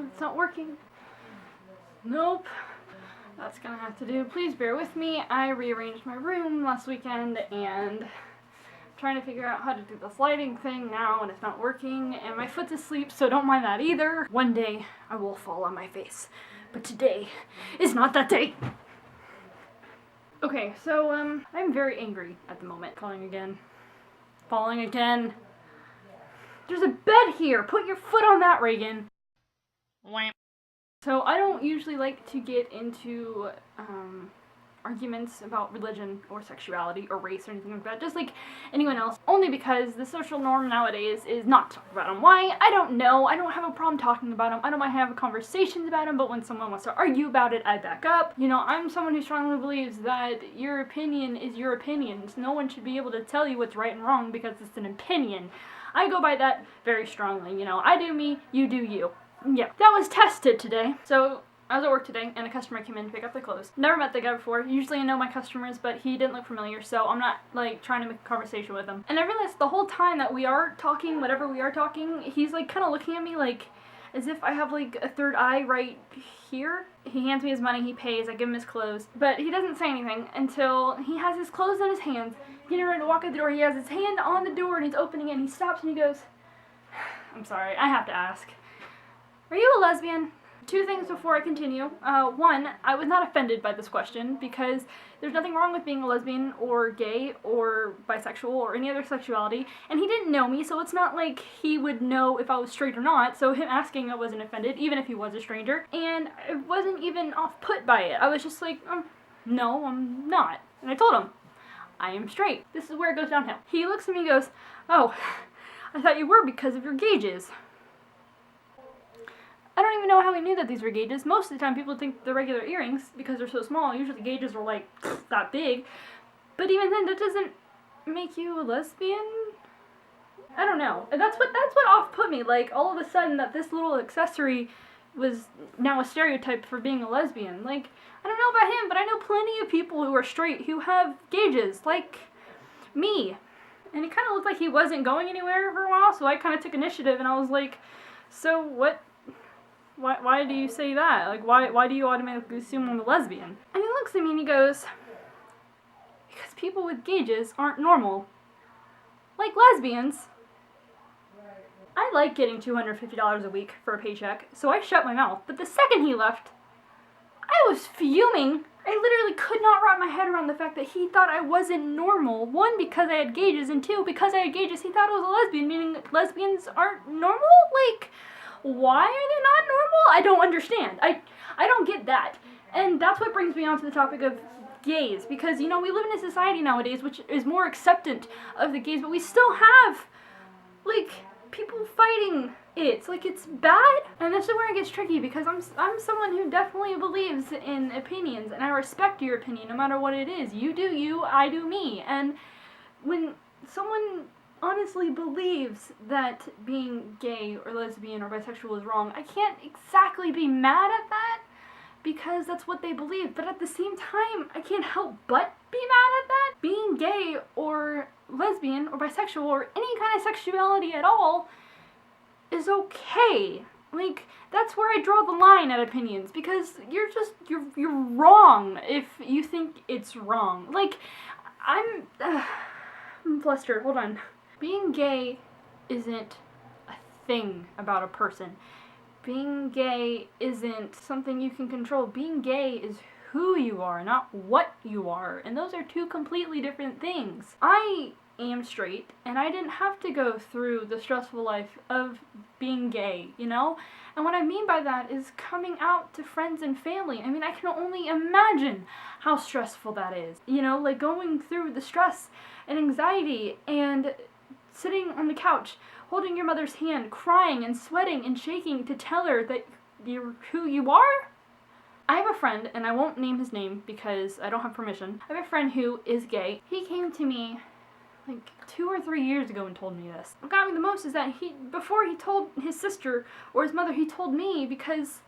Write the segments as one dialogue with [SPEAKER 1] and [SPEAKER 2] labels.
[SPEAKER 1] No, it's not working. Nope. That's gonna have to do. Please bear with me. I rearranged my room last weekend and I'm trying to figure out how to do this lighting thing now, and it's not working, and my foot's asleep, so don't mind that either. One day I will fall on my face, but today is not that day. Okay, so I'm very angry at the moment. Falling again. There's a bed here. Put your foot on that, Ragan. So I don't usually like to get into arguments about religion or sexuality or race or anything like that, just like anyone else, only because the social norm nowadays is not to talk about them. Why? I don't know. I don't have a problem talking about them. I don't mind having conversations about them, but when someone wants to argue about it, I back up. You know, I'm someone who strongly believes that your opinion is your opinion. No one should be able to tell you what's right and wrong because it's an opinion. I go by that very strongly. You know, I do me, you do you. Yeah, that was tested today. So I was at work today, and a customer came in to pick up the clothes. Never met the guy before. Usually I know my customers, but he didn't look familiar, so I'm not, like, trying to make a conversation with him. And I realized the whole time that we are talking, whatever we are talking, he's, like, kind of looking at me, like, as if I have, like, a third eye right here. He hands me his money, he pays, I give him his clothes. But he doesn't say anything until he has his clothes in his hands. Getting ready to walk out the door, he has his hand on the door, and he's opening it, and he stops, and he goes, I'm sorry, I have to ask. Are you a lesbian? Two things before I continue. One, I was not offended by this question because there's nothing wrong with being a lesbian or gay or bisexual or any other sexuality, and he didn't know me, so it's not like he would know if I was straight or not, so him asking I wasn't offended, even if he was a stranger, and I wasn't even off-put by it. I was just like, no, I'm not. And I told him, I am straight. This is where it goes downhill. He looks at me and goes, oh, I thought you were because of your gauges. I don't even know how he knew that these were gauges. Most of the time people think they're regular earrings because they're so small. Usually gauges are like that big. But even then, that doesn't make you a lesbian? I don't know. And that's what off-put me. Like, all of a sudden that this little accessory was now a stereotype for being a lesbian. Like, I don't know about him, but I know plenty of people who are straight who have gauges, like me. And he kind of looked like he wasn't going anywhere for a while, so I kind of took initiative and I was like, so what? Why do you say that? Like, why do you automatically assume I'm a lesbian? And he looks at me and he goes, because people with gauges aren't normal. Like lesbians. I like getting $250 a week for a paycheck, so I shut my mouth. But the second he left, I was fuming. I literally could not wrap my head around the fact that he thought I wasn't normal. One, because I had gauges, and two, because I had gauges, he thought I was a lesbian, meaning lesbians aren't normal? Like, why are they not normal? I don't understand. I don't get that. And that's what brings me on to the topic of gays. Because, you know, we live in a society nowadays which is more acceptant of the gays, but we still have, like, people fighting it. Like, it's bad. And this is where it gets tricky, because I'm someone who definitely believes in opinions, and I respect your opinion no matter what it is. You do you, I do me. And when someone honestly believes that being gay or lesbian or bisexual is wrong, I can't exactly be mad at that because that's what they believe, but at the same time, I can't help but be mad at that. Being gay or lesbian or bisexual or any kind of sexuality at all is okay. Like, that's where I draw the line at opinions, because you're wrong if you think it's wrong. Like, I'm flustered, hold on. Being gay isn't a thing about a person. Being gay isn't something you can control. Being gay is who you are, not what you are. And those are two completely different things. I am straight, and I didn't have to go through the stressful life of being gay, you know? And what I mean by that is coming out to friends and family. I mean, I can only imagine how stressful that is. You know, like going through the stress and anxiety and sitting on the couch, holding your mother's hand, crying and sweating and shaking to tell her that you're who you are? I have a friend, and I won't name his name because I don't have permission. I have a friend who is gay. He came to me like 2 or 3 years ago and told me this. What got me the most is that before he told his sister or his mother, he told me because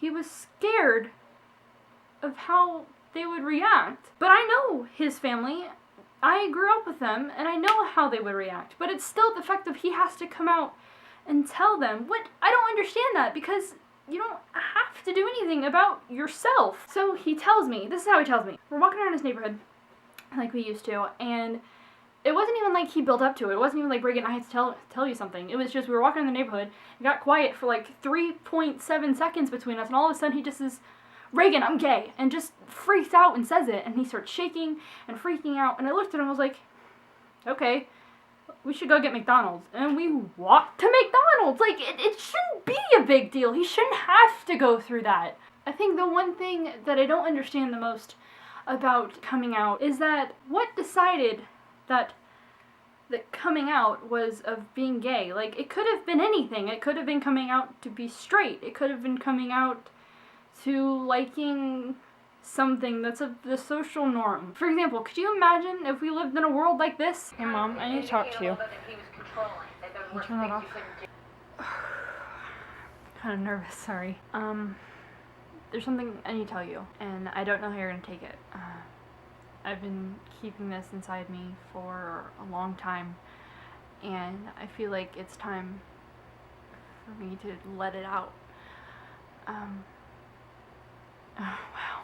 [SPEAKER 1] he was scared of how they would react. But I know his family. I grew up with them, and I know how they would react, but it's still the fact that he has to come out and tell them. What? I don't understand that, because you don't have to do anything about yourself. So he tells me, this is how he tells me. We're walking around his neighborhood like we used to, and it wasn't even like he built up to it. It wasn't even like, Ragan, I have to tell you something. It was just, we were walking in the neighborhood, it got quiet for like 3.7 seconds between us, and all of a sudden he just says, Ragan, I'm gay, and just freaks out and says it, and he starts shaking and freaking out, and I looked at him and was like, okay, we should go get McDonald's. And we walked to McDonald's. Like, it shouldn't be a big deal. He shouldn't have to go through that. I think the one thing that I don't understand the most about coming out is that what decided that coming out was of being gay. Like, it could have been anything. It could have been coming out to be straight. It could have been coming out to liking something that's the social norm. For example, could you imagine if we lived in a world like this? Hey Mom, I need to talk to you. Can you turn that off? Kind of nervous, sorry. There's something I need to tell you, and I don't know how you're gonna take it. I've been keeping this inside me for a long time, and I feel like it's time for me to let it out. Oh, wow.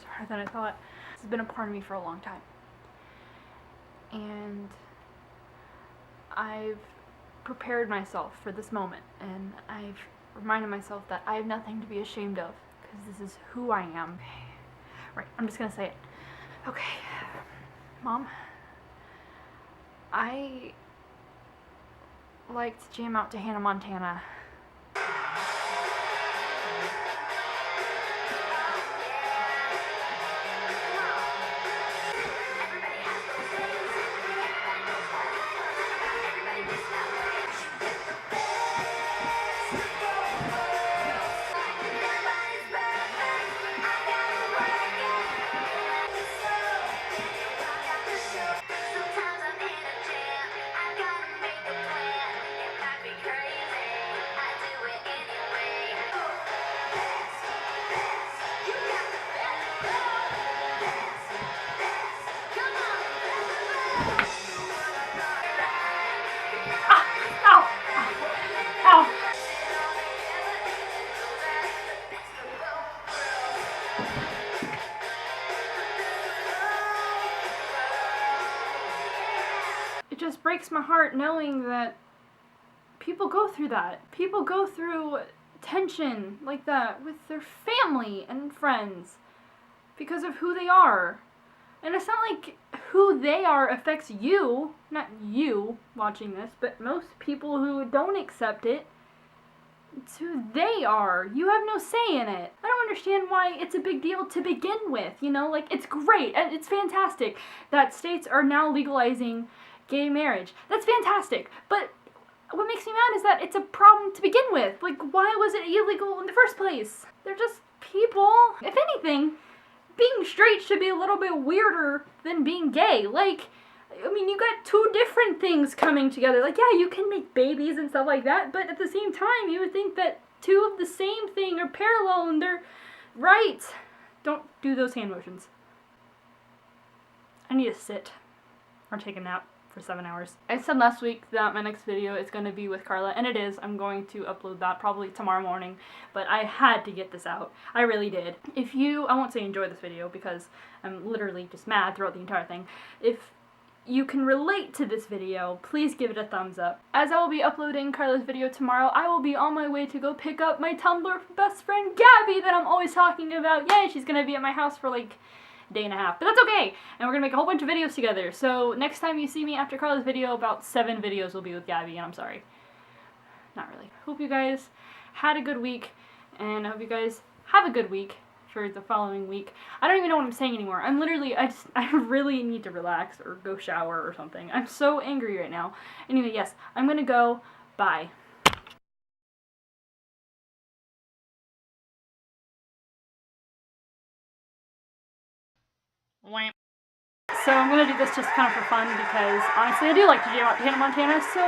[SPEAKER 1] Harder than I thought. This has been a part of me for a long time. And I've prepared myself for this moment, and I've reminded myself that I have nothing to be ashamed of, because this is who I am. Right, I'm just gonna say it. Okay, Mom, I like to jam out to Hannah Montana. It just breaks my heart knowing that people go through that. People go through tension like that with their family and friends because of who they are. And it's not like who they are affects you, not you watching this, but most people who don't accept it, it's who they are. You have no say in it. I don't understand why it's a big deal to begin with, you know? Like, it's great, it's fantastic that states are now legalizing gay marriage. That's fantastic, but what makes me mad is that it's a problem to begin with. Like, why was it illegal in the first place? They're just people. If anything, being straight should be a little bit weirder than being gay. Like, I mean, you got two different things coming together. Like, yeah, you can make babies and stuff like that, but at the same time, you would think that two of the same thing are parallel and they're right. Don't do those hand motions. I need to sit or take a nap for 7 hours. I said last week that my next video is going to be with Carla, and it is. I'm going to upload that probably tomorrow morning, but I had to get this out. I really did. If you, I won't say enjoy this video because I'm literally just mad throughout the entire thing. If you can relate to this video, please give it a thumbs up. As I will be uploading Carla's video tomorrow, I will be on my way to go pick up my Tumblr best friend Gabby that I'm always talking about. Yay, she's gonna be at my house for like day and a half, but that's okay, and we're gonna make a whole bunch of videos together. So next time you see me after Carla's video, about 7 videos will be with Gabby, and I'm sorry. Not really. Hope you guys had a good week, and I hope you guys have a good week for the following week. I don't even know what I'm saying anymore. I'm literally, I really need to relax or go shower or something. I'm so angry right now. Anyway, yes, I'm gonna go. Bye. So I'm gonna do this just kind of for fun because honestly I do like to jam out to Hannah Montana, so